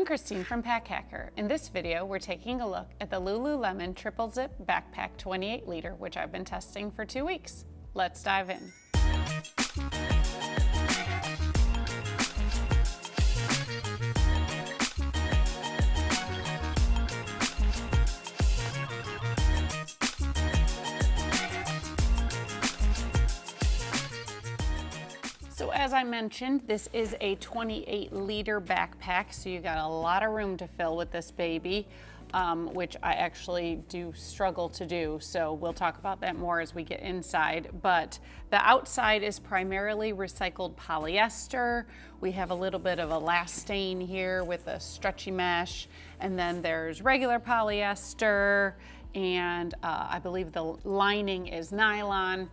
I'm Christine from Pack Hacker. In this video, we're taking a look at the Lululemon Triple Zip Backpack 28 liter, which I've been testing for 2 weeks. Let's dive in. So as I mentioned, this is a 28 liter backpack, so you got a lot of room to fill with this baby, which I actually do struggle to do. So we'll talk about that more as we get inside. But the outside is primarily recycled polyester. We have a little bit of elastane here with a stretchy mesh, and then there's regular polyester, and I believe the lining is nylon.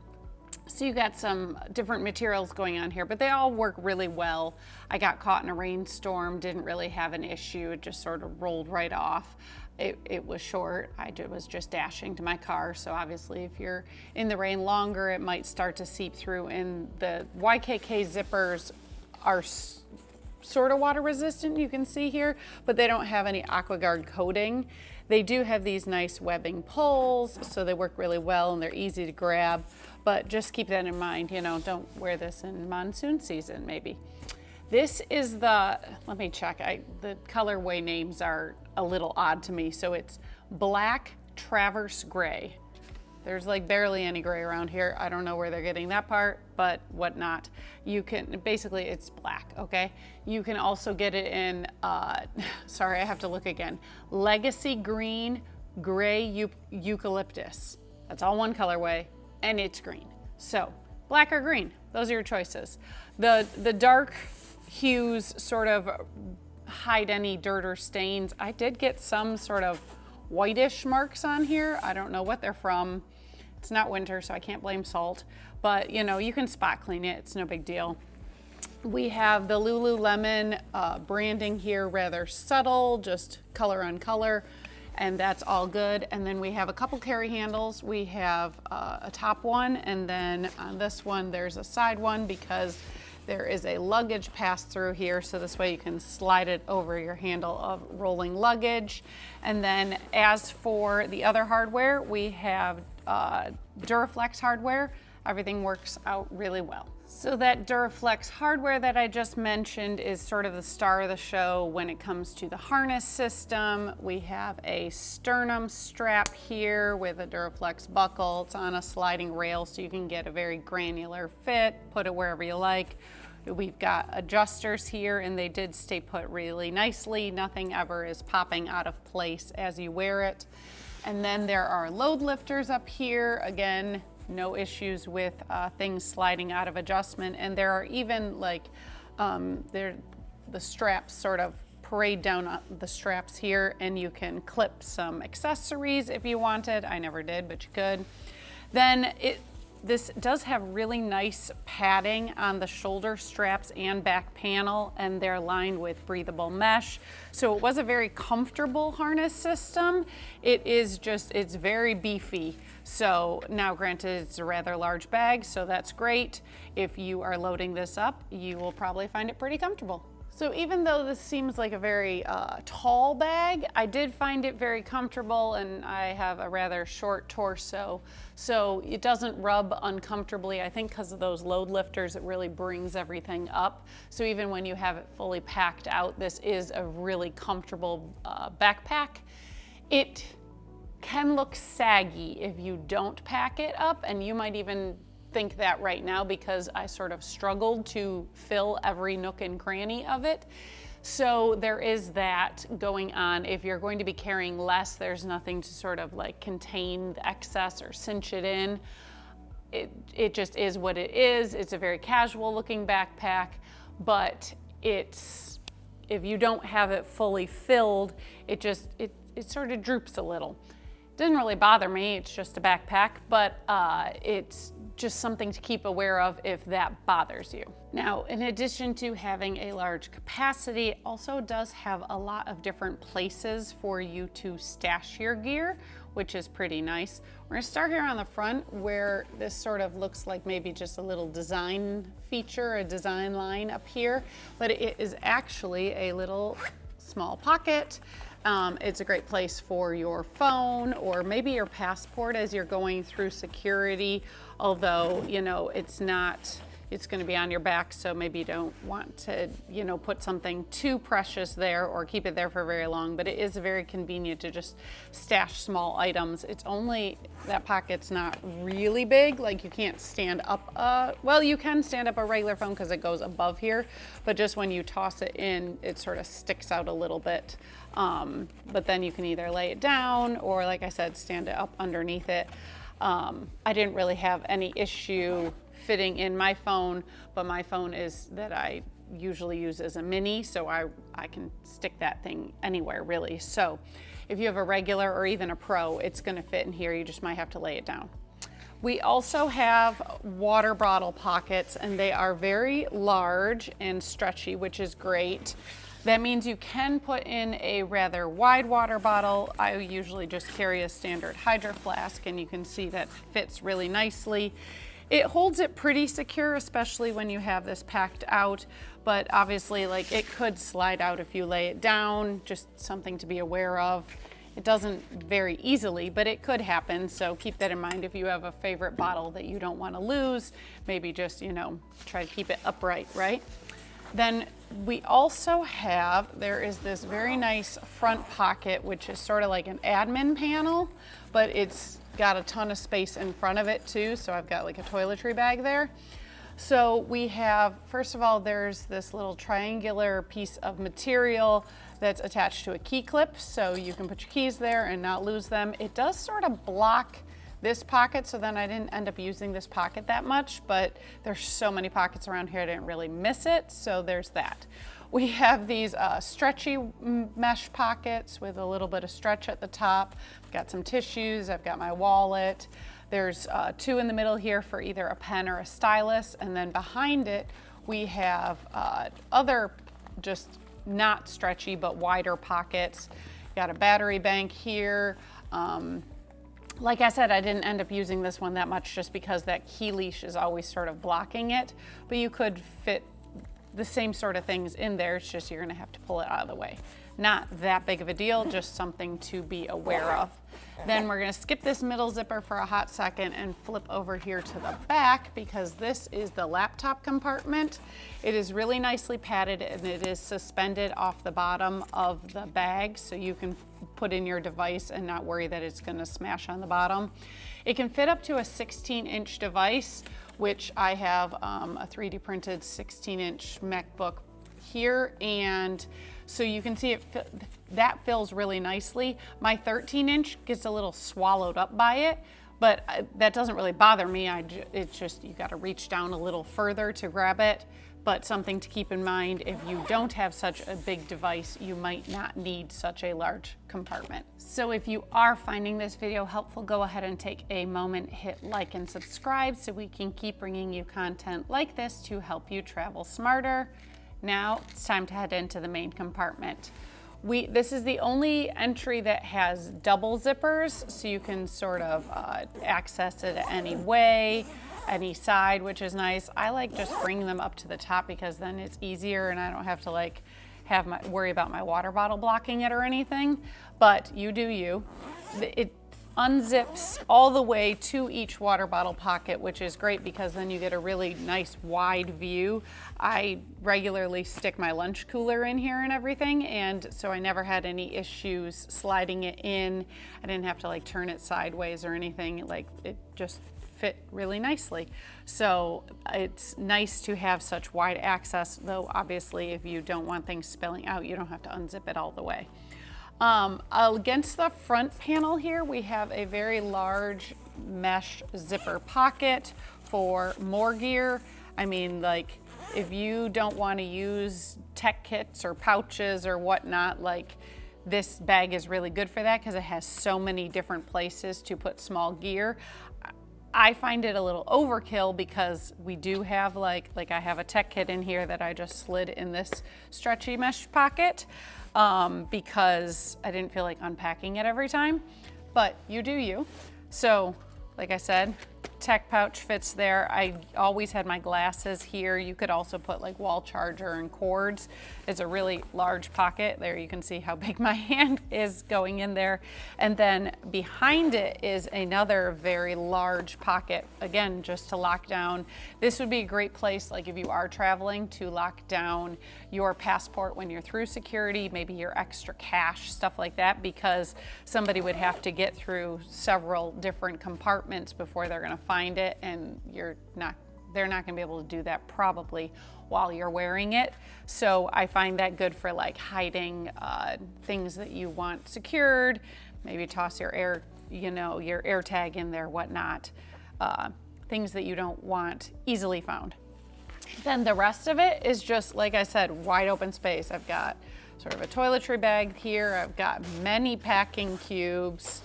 So you got some different materials going on here, but they all work really well. I got caught in a rainstorm, didn't really have an issue. It just sort of rolled right off. It was short. I was just dashing to my car. So obviously if you're in the rain longer, it might start to seep through. And the YKK zippers are sort of water resistant, you can see here, but they don't have any AquaGuard coating. They do have these nice webbing pulls, so they work really well and they're easy to grab. But just keep that in mind, you know, don't wear this in monsoon season maybe. This is the, let me check, the colorway names are a little odd to me. So it's Black Traverse Gray. There's like barely any gray around here. I don't know where they're getting that part, but whatnot. You can, basically it's black, okay? You can also get it in, sorry, I have to look again. Legacy Green, Gray Eucalyptus. That's all one colorway, and it's green. So black or green, those are your choices. The dark hues sort of hide any dirt or stains. I did get some sort of whitish marks on here. I don't know what they're from. It's not winter, so I can't blame salt, but you know, you can spot clean it. It's no big deal. We have the Lululemon branding here, rather subtle, just color on color, and that's all good. And then we have a couple carry handles. We have a top one, and then on this one, there's a side one because there is a luggage pass through here, so this way you can slide it over your handle of rolling luggage. And then as for the other hardware, we have Duraflex hardware. Everything works out really well. So that Duraflex hardware that I just mentioned is sort of the star of the show when it comes to the harness system. We have a sternum strap here with a Duraflex buckle. It's on a sliding rail so you can get a very granular fit, put it wherever you like. We've got adjusters here and they did stay put really nicely. Nothing ever is popping out of place as you wear it. And then there are load lifters up here. Again, no issues with things sliding out of adjustment. And there are even like, the straps sort of parade down the straps here, and you can clip some accessories if you wanted. I never did, but you could. Then this does have really nice padding on the shoulder straps and back panel, and they're lined with breathable mesh. So it was a very comfortable harness system. It's very beefy. So now granted, it's a rather large bag, so that's great. If you are loading this up, you will probably find it pretty comfortable. So even though this seems like a very tall bag, I did find it very comfortable, and I have a rather short torso, so it doesn't rub uncomfortably. I think because of those load lifters, it really brings everything up. So even when you have it fully packed out, this is a really comfortable backpack. It can look saggy if you don't pack it up, and you might even think that right now because I sort of struggled to fill every nook and cranny of it. So there is that going on. If you're going to be carrying less, there's nothing to sort of like contain the excess or cinch it in. It just is what it is. It's a very casual looking backpack, but if you don't have it fully filled, it sort of droops a little. Didn't really bother me, it's just a backpack, but it's just something to keep aware of if that bothers you. Now, in addition to having a large capacity, it also does have a lot of different places for you to stash your gear, which is pretty nice. We're gonna start here on the front where this sort of looks like maybe just a little design feature, a design line up here, but it is actually a little small pocket. It's a great place for your phone or maybe your passport as you're going through security, although, you know, it's going to be on your back, so maybe you don't want to, you know, put something too precious there or keep it there for very long, but it is very convenient to just stash small items. It's only, that pocket's not really big, like you can't stand up, well, you can stand up a regular phone because it goes above here, but just when you toss it in, it sort of sticks out a little bit. But then you can either lay it down or, like I said, stand it up underneath it. I didn't really have any issue fitting in my phone, but my phone is that I usually use as a mini, so I can stick that thing anywhere really. So if you have a regular or even a Pro, it's gonna fit in here. You just might have to lay it down. We also have water bottle pockets, and they are very large and stretchy, which is great. That means you can put in a rather wide water bottle. I usually just carry a standard Hydro Flask, and you can see that fits really nicely. It holds it pretty secure, especially when you have this packed out, but obviously, like, it could slide out if you lay it down, just something to be aware of. It doesn't very easily, but it could happen, so keep that in mind if you have a favorite bottle that you don't want to lose. Maybe just, you know, try to keep it upright, right? Then we also have, there is this very nice front pocket, which is sort of like an admin panel, but it's got a ton of space in front of it too. So I've got like a toiletry bag there. So we have, first of all, there's this little triangular piece of material that's attached to a key clip, so you can put your keys there and not lose them. It does sort of block this pocket, so then I didn't end up using this pocket that much, but there's so many pockets around here I didn't really miss it, so there's that. We have these stretchy mesh pockets with a little bit of stretch at the top. I've got some tissues, I've got my wallet. There's two in the middle here for either a pen or a stylus, and then behind it we have other just not stretchy but wider pockets. Got a battery bank here. Like I said, I didn't end up using this one that much just because that key leash is always sort of blocking it, but you could fit the same sort of things in there. It's just you're gonna have to pull it out of the way. Not that big of a deal, just something to be aware of. Then we're gonna skip this middle zipper for a hot second and flip over here to the back because this is the laptop compartment. It is really nicely padded and it is suspended off the bottom of the bag so you can put in your device and not worry that it's gonna smash on the bottom. It can fit up to a 16-inch device, which I have a 3D printed 16-inch MacBook here, and so you can see that fills really nicely. My 13-inch gets a little swallowed up by it, but that doesn't really bother me. It's just you got to reach down a little further to grab it. But something to keep in mind, if you don't have such a big device, you might not need such a large compartment. So if you are finding this video helpful, go ahead and take a moment, hit like and subscribe so we can keep bringing you content like this to help you travel smarter. Now it's time to head into the main compartment. This is the only entry that has double zippers, so you can sort of access it any way, any side, which is nice. I like just bringing them up to the top because then it's easier and I don't have to like worry about my water bottle blocking it or anything, but you do you. It unzips all the way to each water bottle pocket, which is great because then you get a really nice wide view. I regularly stick my lunch cooler in here and everything, and so I never had any issues sliding it in. I didn't have to like turn it sideways or anything. Like, it just fit really nicely. So it's nice to have such wide access, though obviously if you don't want things spilling out, you don't have to unzip it all the way. Against the front panel here, we have a very large mesh zipper pocket for more gear. I mean, like, if you don't want to use tech kits or pouches or whatnot, like, this bag is really good for that because it has so many different places to put small gear. I find it a little overkill because we do have like I have a tech kit in here that I just slid in this stretchy mesh pocket because I didn't feel like unpacking it every time, but you do you. So like I said, tech pouch fits there. I always had my glasses here. You could also put like wall charger and cords. It's a really large pocket. There you can see how big my hand is going in there. And then behind it is another very large pocket, again, just to lock down. This would be a great place, like if you are traveling, to lock down your passport when you're through security, maybe your extra cash, stuff like that, because somebody would have to get through several different compartments before they're gonna find it, and they're not gonna be able to do that probably while you're wearing it. So I find that good for like hiding things that you want secured, maybe toss your your air tag in there, whatnot, things that you don't want easily found. Then the rest of it is just, like I said, wide open space. I've got sort of a toiletry bag here. I've got many packing cubes.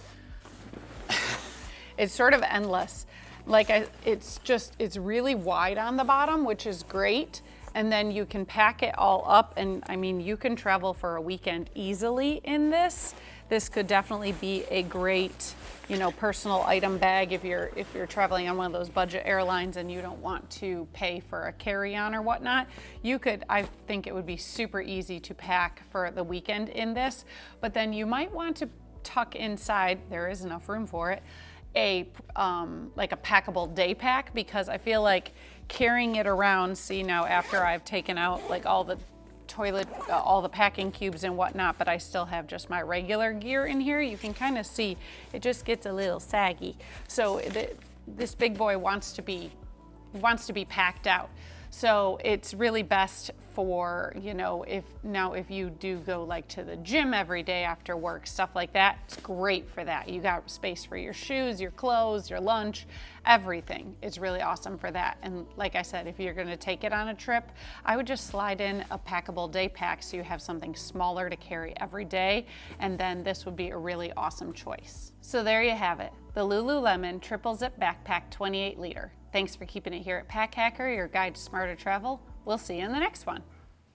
It's sort of endless. It's really wide on the bottom, which is great. And then you can pack it all up. And I mean, you can travel for a weekend easily in this. This could definitely be a great, personal item bag if you're traveling on one of those budget airlines and you don't want to pay for a carry-on or whatnot. I think it would be super easy to pack for the weekend in this, but then you might want to tuck inside, there is enough room for it, like a packable day pack, because I feel like carrying it around, see now after I've taken out like all the all the packing cubes and whatnot, but I still have just my regular gear in here, you can kind of see it just gets a little saggy. So this big boy wants to be packed out. So it's really best for, if you do go like to the gym every day after work, stuff like that, it's great for that. You got space for your shoes, your clothes, your lunch, everything. It's really awesome for that. And like I said, if you're gonna take it on a trip, I would just slide in a packable day pack so you have something smaller to carry every day. And then this would be a really awesome choice. So there you have it, the Lululemon Triple Zip Backpack 28 liter. Thanks for keeping it here at Pack Hacker, your guide to smarter travel. We'll see you in the next one.